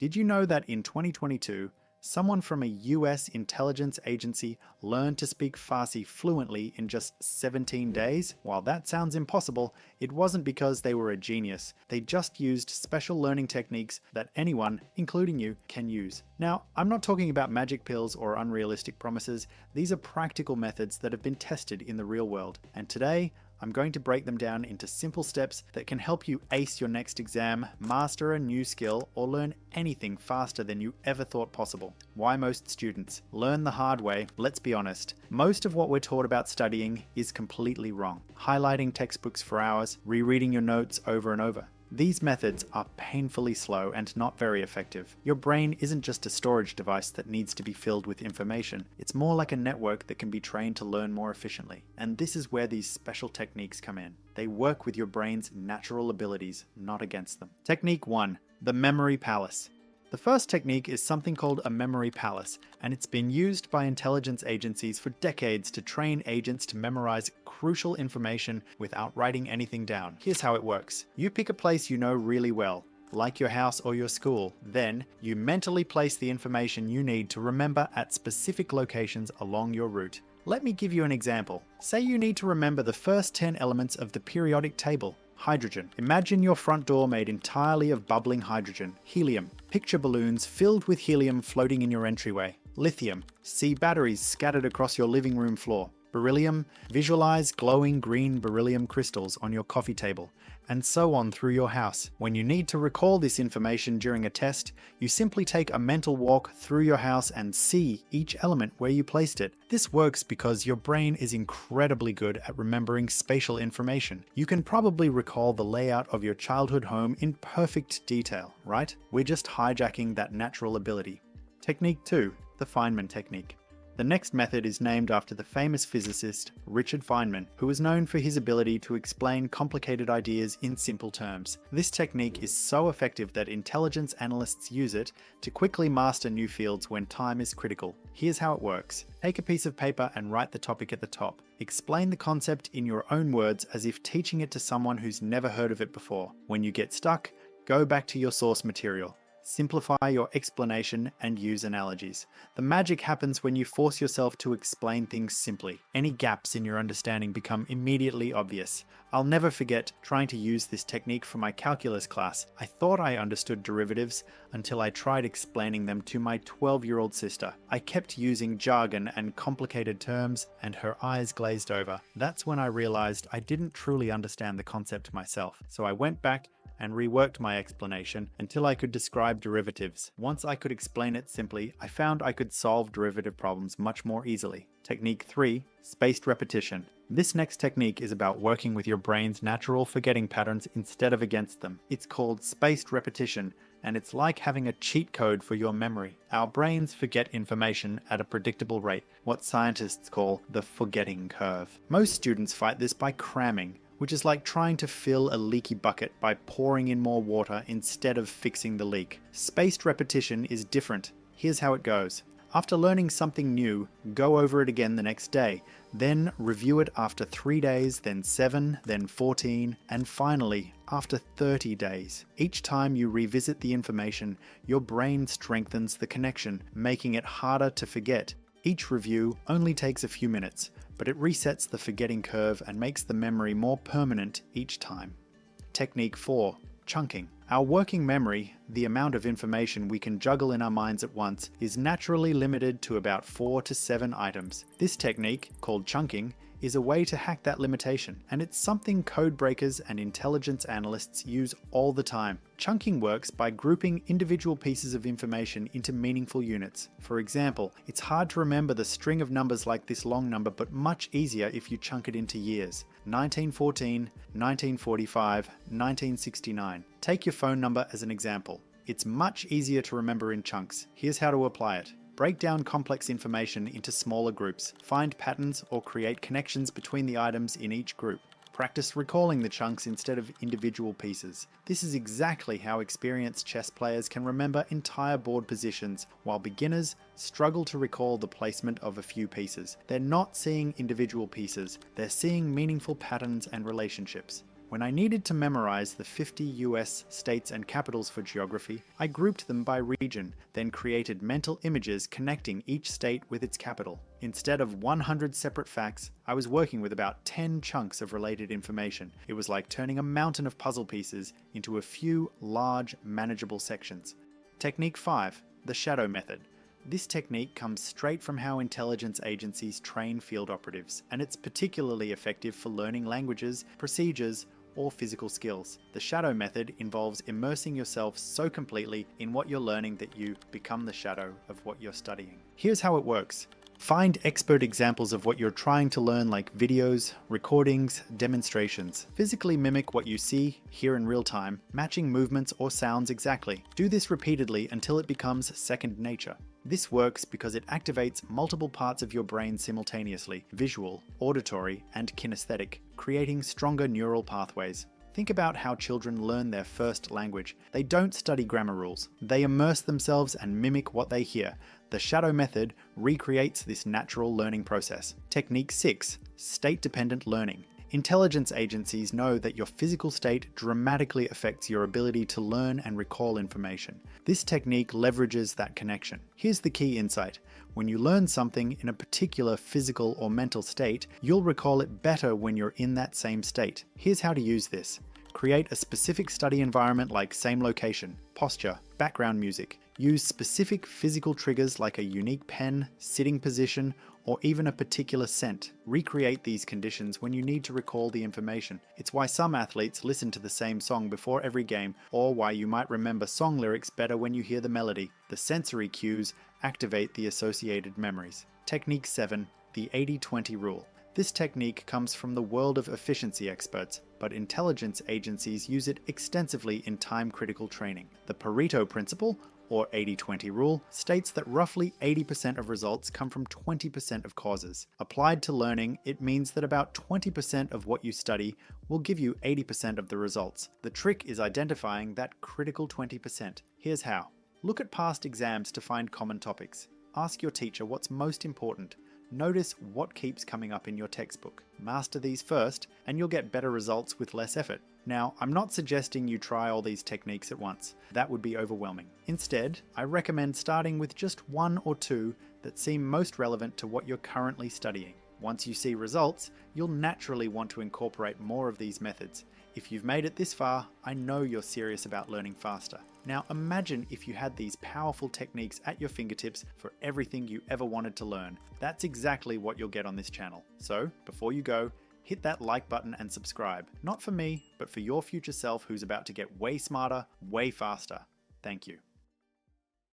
Did you know that in 2022, someone from a US intelligence agency learned to speak Farsi fluently in just 17 days? While that sounds impossible, it wasn't because they were a genius. They just used special learning techniques that anyone, including you, can use. Now, I'm not talking about magic pills or unrealistic promises. These are practical methods that have been tested in the real world. And today, I'm going to break them down into simple steps that can help you ace your next exam, master a new skill, or learn anything faster than you ever thought possible. Why most students learn the hard way? Let's be honest. Most of what we're taught about studying is completely wrong. Highlighting textbooks for hours, rereading your notes over and over. These methods are painfully slow and not very effective. Your brain isn't just a storage device that needs to be filled with information. It's more like a network that can be trained to learn more efficiently. And this is where these special techniques come in. They work with your brain's natural abilities, not against them. Technique 1. The Memory Palace. The first technique is something called a memory palace, and it's been used by intelligence agencies for decades to train agents to memorize crucial information without writing anything down. Here's how it works. You pick a place you know really well, like your house or your school. Then, you mentally place the information you need to remember at specific locations along your route. Let me give you an example. Say you need to remember the first 10 elements of the periodic table. Hydrogen. Imagine your front door made entirely of bubbling hydrogen. Helium. Picture balloons filled with helium floating in your entryway. Lithium. See batteries scattered across your living room floor. Beryllium. Visualize glowing green beryllium crystals on your coffee table, and so on through your house. When you need to recall this information during a test, you simply take a mental walk through your house and see each element where you placed it. This works because your brain is incredibly good at remembering spatial information. You can probably recall the layout of your childhood home in perfect detail, right? We're just hijacking that natural ability. Technique 2, the Feynman technique. The next method is named after the famous physicist Richard Feynman, who was known for his ability to explain complicated ideas in simple terms. This technique is so effective that intelligence analysts use it to quickly master new fields when time is critical. Here's how it works. Take a piece of paper and write the topic at the top. Explain the concept in your own words as if teaching it to someone who's never heard of it before. When you get stuck, go back to your source material. Simplify your explanation and use analogies. The magic happens when you force yourself to explain things simply. Any gaps in your understanding become immediately obvious. I'll never forget trying to use this technique for my calculus class. I thought I understood derivatives until I tried explaining them to my 12-year-old sister. I kept using jargon and complicated terms, and her eyes glazed over. That's when I realized I didn't truly understand the concept myself. So I went back and reworked my explanation until I could describe derivatives. Once I could explain it simply, I found I could solve derivative problems much more easily. Technique 3, spaced repetition. This next technique is about working with your brain's natural forgetting patterns instead of against them. It's called spaced repetition, and it's like having a cheat code for your memory. Our brains forget information at a predictable rate, what scientists call the forgetting curve. Most students fight this by cramming, which is like trying to fill a leaky bucket by pouring in more water instead of fixing the leak. Spaced repetition is different. Here's how it goes. After learning something new, go over it again the next day, then review it after 3 days, then 7, then 14, and finally, after 30 days. Each time you revisit the information, your brain strengthens the connection, making it harder to forget. Each review only takes a few minutes, but it resets the forgetting curve and makes the memory more permanent each time. Technique 4, chunking. Our working memory, the amount of information we can juggle in our minds at once, is naturally limited to about 4 to 7 items. This technique, called chunking, is a way to hack that limitation, and it's something code breakers and intelligence analysts use all the time. Chunking works by grouping individual pieces of information into meaningful units. For example, it's hard to remember the string of numbers like this long number, but much easier if you chunk it into years. 1914, 1945, 1969. Take your phone number as an example. It's much easier to remember in chunks. Here's how to apply it. Break down complex information into smaller groups. Find patterns or create connections between the items in each group. Practice recalling the chunks instead of individual pieces. This is exactly how experienced chess players can remember entire board positions, while beginners struggle to recall the placement of a few pieces. They're not seeing individual pieces, they're seeing meaningful patterns and relationships. When I needed to memorize the 50 US states and capitals for geography, I grouped them by region, then created mental images connecting each state with its capital. Instead of 100 separate facts, I was working with about 10 chunks of related information. It was like turning a mountain of puzzle pieces into a few large, manageable sections. Technique 5, the shadow method. This technique comes straight from how intelligence agencies train field operatives, and it's particularly effective for learning languages, procedures, or physical skills. The shadow method involves immersing yourself so completely in what you're learning that you become the shadow of what you're studying. Here's how it works. Find expert examples of what you're trying to learn, like videos, recordings, demonstrations. Physically mimic what you see, hear in real time, matching movements or sounds exactly. Do this repeatedly until it becomes second nature. This works because it activates multiple parts of your brain simultaneously: visual, auditory, and kinesthetic, creating stronger neural pathways. Think about how children learn their first language. They don't study grammar rules. They immerse themselves and mimic what they hear. The shadow method recreates this natural learning process. Technique 6, state-dependent learning. Intelligence agencies know that your physical state dramatically affects your ability to learn and recall information. This technique leverages that connection. Here's the key insight. When you learn something in a particular physical or mental state, you'll recall it better when you're in that same state. Here's how to use this. Create a specific study environment, like same location, posture, background music. Use specific physical triggers like a unique pen, sitting position, or even a particular scent. Recreate these conditions when you need to recall the information. It's why some athletes listen to the same song before every game, or why you might remember song lyrics better when you hear the melody. The sensory cues activate the associated memories. Technique 7, the 80-20 rule. This technique comes from the world of efficiency experts, but intelligence agencies use it extensively in time-critical training. The Pareto principle, or 80-20 rule, states that roughly 80% of results come from 20% of causes. Applied to learning, it means that about 20% of what you study will give you 80% of the results. The trick is identifying that critical 20%. Here's how. Look at past exams to find common topics. Ask your teacher what's most important. Notice what keeps coming up in your textbook. Master these first, and you'll get better results with less effort. Now, I'm not suggesting you try all these techniques at once. That would be overwhelming. Instead, I recommend starting with just one or two that seem most relevant to what you're currently studying. Once you see results, you'll naturally want to incorporate more of these methods. If you've made it this far, I know you're serious about learning faster. Now imagine if you had these powerful techniques at your fingertips for everything you ever wanted to learn. That's exactly what you'll get on this channel. So, before you go, hit that like button and subscribe. Not for me, but for your future self who's about to get way smarter, way faster. Thank you.